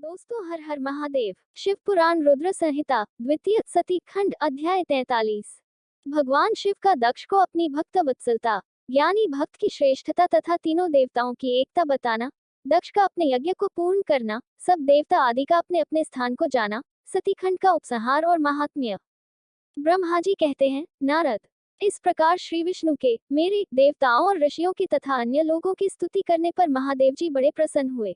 दोस्तों, हर हर महादेव। शिव पुराण रुद्र संहिता द्वितीय सती खंड अध्याय 43। भगवान शिव का दक्ष को अपनी भक्त वत्सलता, ज्ञानी भक्त की श्रेष्ठता तथा तीनों देवताओं की एकता बताना, दक्ष का अपने यज्ञ को पूर्ण करना, सब देवता आदि का अपने अपने स्थान को जाना, सती खंड का उपसंहार और महात्म्य। ब्रह्मा जी कहते हैं, नारद, इस प्रकार श्री विष्णु के, मेरे, देवताओं और ऋषियों की तथा अन्य लोगों की स्तुति करने पर महादेव जी बड़े प्रसन्न हुए।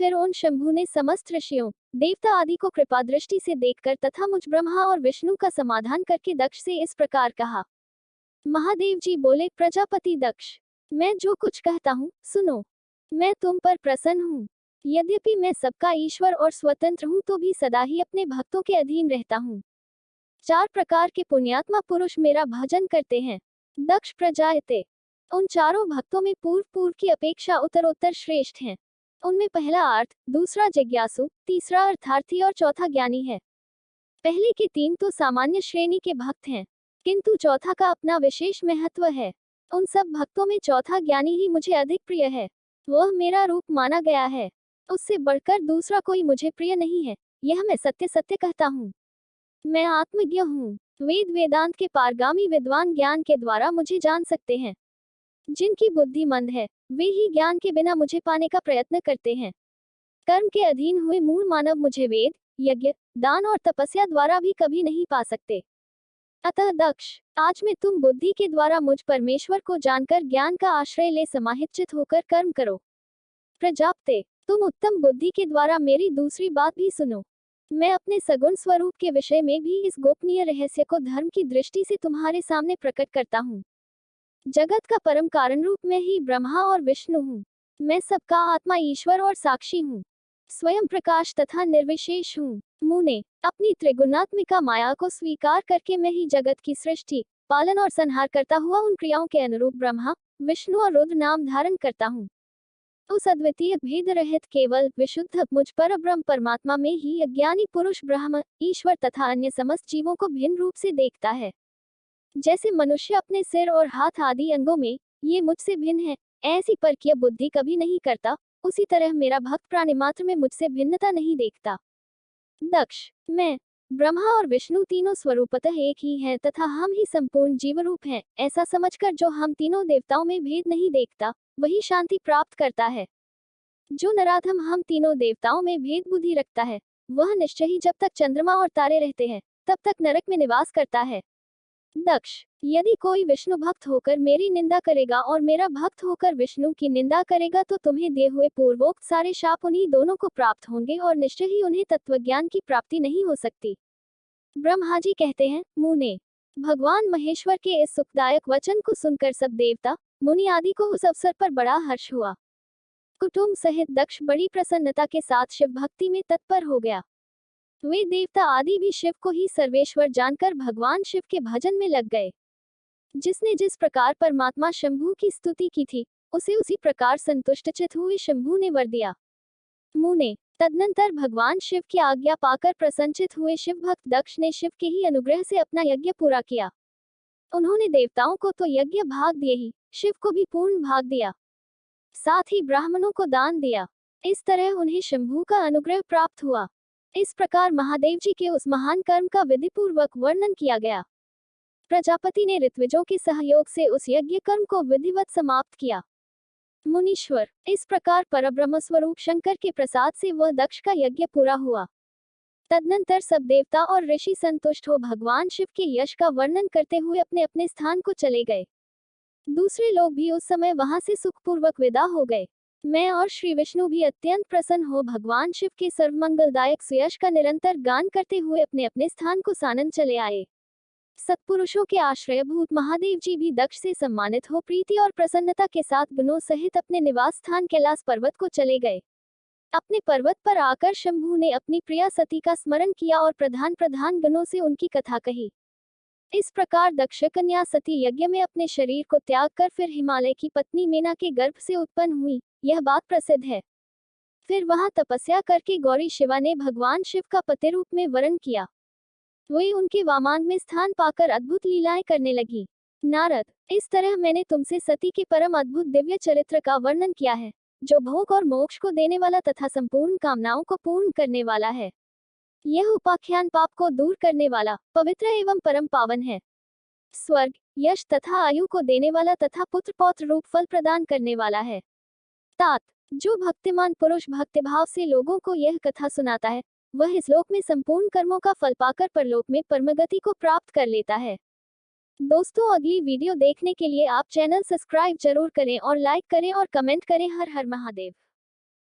फिर उन शंभु ने समस्त ऋषियों, देवता आदि को कृपा दृष्टि से देखकर तथा मुझ ब्रह्मा और विष्णु का समाधान करके दक्ष से इस प्रकार कहा। महादेव जी बोले, प्रजापति दक्ष, मैं जो कुछ कहता हूँ सुनो। मैं तुम पर प्रसन्न हूँ। यद्यपि मैं सबका ईश्वर और स्वतंत्र हूँ तो भी सदा ही अपने भक्तों के अधीन रहता हूँ। 4 प्रकार के पुण्यात्मा पुरुष मेरा भजन करते हैं। दक्ष प्रजायते, उन चारों भक्तों में पूर्व की अपेक्षा उत्तरोत्तर श्रेष्ठ हैं। उनमें पहला अर्थ, दूसरा जिज्ञासु, तीसरा अर्थार्थी और चौथा ज्ञानी है। पहले के 3 तो सामान्य श्रेणी के भक्त हैं, किंतु चौथा का अपना विशेष महत्व है। उन सब भक्तों में चौथा ज्ञानी ही मुझे अधिक प्रिय है। वह मेरा रूप माना गया है। उससे बढ़कर दूसरा कोई मुझे प्रिय नहीं है। यह मैं सत्य सत्य कहता हूँ। मैं आत्मज्ञ हूँ। वेद वेदांत के पारगामी विद्वान ज्ञान के द्वारा मुझे जान सकते हैं। जिनकी बुद्धि मंद है, वे ही ज्ञान के बिना मुझे पाने का प्रयत्न करते हैं। कर्म के अधीन हुए मूढ़ मानव मुझे वेद, यज्ञ, दान और तपस्या द्वारा भी कभी नहीं पा सकते। अतः दक्ष, आज मैं तुम बुद्धि के द्वारा मुझ परमेश्वर को जानकर ज्ञान का आश्रय ले समाहित होकर कर्म करो। प्रजापते, तुम उत्तम बुद्धि के द्वारा मेरी दूसरी बात भी सुनो। मैं अपने सगुण स्वरूप के विषय में भी इस गोपनीय रहस्य को धर्म की दृष्टि से तुम्हारे सामने प्रकट करता हूँ। जगत का परम कारण रूप में ही ब्रह्मा और विष्णु हूँ। मैं सबका आत्मा ईश्वर और साक्षी हूँ। स्वयं प्रकाश तथा निर्विशेष हूँ। मुने, अपनी त्रिगुणात्मिका माया को स्वीकार करके मैं ही जगत की सृष्टि, पालन और संहार करता हुआ उन क्रियाओं के अनुरूप ब्रह्मा, विष्णु और रुद्र नाम धारण करता हूँ। उस अद्वितीय भेद रहित केवल विशुद्ध मुझ पर ब्रह्म परमात्मा में ही अज्ञानी पुरुष ब्रह्म, ईश्वर तथा अन्य समस्त जीवों को भिन्न रूप से देखता है। जैसे मनुष्य अपने सिर और हाथ आदि अंगों में, ये मुझसे भिन्न है, ऐसी परकीय बुद्धि कभी नहीं करता, उसी तरह मेरा भक्त प्राणी मात्र में मुझसे भिन्नता नहीं देखता। दक्ष, मैं, ब्रह्मा और विष्णु तीनों स्वरूपतः एक ही हैं तथा हम ही संपूर्ण जीव रूप हैं, ऐसा समझकर जो हम तीनों देवताओं में भेद नहीं देखता, वही शांति प्राप्त करता है। जो नराधम हम तीनों देवताओं में भेद बुद्धि रखता है, वह निश्चय ही जब तक चंद्रमा और तारे रहते हैं, तब तक नरक में निवास करता है। दक्ष, यदि कोई विष्णु भक्त होकर मेरी निंदा करेगा और मेरा भक्त होकर विष्णु की निंदा करेगा तो तुम्हें दिए हुए पूर्वोक्त सारे शाप उन्हीं दोनों को प्राप्त होंगे और निश्चय ही उन्हें तत्वज्ञान की प्राप्ति नहीं हो सकती। ब्रह्मा जी कहते हैं, मुने, भगवान महेश्वर के इस सुखदायक वचन को सुनकर सब देवता, मुनि आदि को उस अवसर पर बड़ा हर्ष हुआ। कुटुंब सहित दक्ष बड़ी प्रसन्नता के साथ शिव भक्ति में तत्पर हो गया। वे देवता आदि भी शिव को ही सर्वेश्वर जानकर भगवान शिव के भजन में लग गए। जिसने जिस प्रकार परमात्मा शंभु की स्तुति की थी, उसे उसी प्रकार संतुष्टचित हुए शंभु ने वर दिया। मुने, तदनंतर भगवान शिव की आज्ञा पाकर प्रसन्नचित हुए शिव भक्त दक्ष ने शिव के ही अनुग्रह से अपना यज्ञ पूरा किया। उन्होंने देवताओं को तो यज्ञ भाग दिए ही, शिव को भी पूर्ण भाग दिया। साथ ही ब्राह्मणों को दान दिया। इस तरह उन्हें शंभु का अनुग्रह प्राप्त हुआ। इस प्रकार महादेव जी के उस महान कर्म का विधिपूर्वक वर्णन किया गया। प्रजापति ने ऋत्विजों के सहयोग से उस यज्ञ कर्म को विधिवत समाप्त किया। मुनीश्वर, इस प्रकार परब्रह्म स्वरूप शंकर के प्रसाद से वह दक्ष का यज्ञ पूरा हुआ। तदनंतर सब देवता और ऋषि संतुष्ट हो भगवान शिव के यश का वर्णन करते हुए अपने अपने स्थान को चले गए। दूसरे लोग भी उस समय वहां से सुखपूर्वक विदा हो गए। मैं और श्री विष्णु भी अत्यंत प्रसन्न हो भगवान शिव के सर्वमंगलदायक सुयश का निरंतर गान करते हुए अपने अपने स्थान को सानंद चले आए। सत्पुरुषों के आश्रयभूत महादेव जी भी दक्ष से सम्मानित हो प्रीति और प्रसन्नता के साथ गणों सहित अपने निवास स्थान कैलाश पर्वत को चले गए। अपने पर्वत पर आकर शंभु ने अपनी प्रिया सती का स्मरण किया और प्रधान गणों से उनकी कथा कही। इस प्रकार दक्ष कन्या सती यज्ञ में अपने शरीर को त्याग कर फिर हिमालय की पत्नी मेना के गर्भ से उत्पन्न हुई, यह बात प्रसिद्ध है। फिर वहां तपस्या करके गौरी शिवा ने भगवान शिव का पति रूप में वरण किया। वे उनके वामांग में स्थान पाकर अद्भुत लीलाएं करने लगी। नारद, इस तरह मैंने तुमसे सती के परम अद्भुत दिव्य चरित्र का वर्णन किया है। जो भोग और मोक्ष को देने वाला तथा संपूर्ण कामनाओं को पूर्ण करने वाला है। यह उपाख्यान पाप को दूर करने वाला, पवित्र एवं परम पावन है। स्वर्ग, यश तथा आयु को देने वाला तथा पुत्र पौत्र रूप फल प्रदान करने वाला है। तात, जो भक्तिमान पुरुष भक्तिभाव से लोगों को यह कथा सुनाता है, वह इस लोक में संपूर्ण कर्मों का फल पाकर परलोक में परमगति को प्राप्त कर लेता है। दोस्तों, अगली वीडियो देखने के लिए आप चैनल सब्सक्राइब जरूर करें और लाइक करें और कमेंट करें। हर हर महादेव।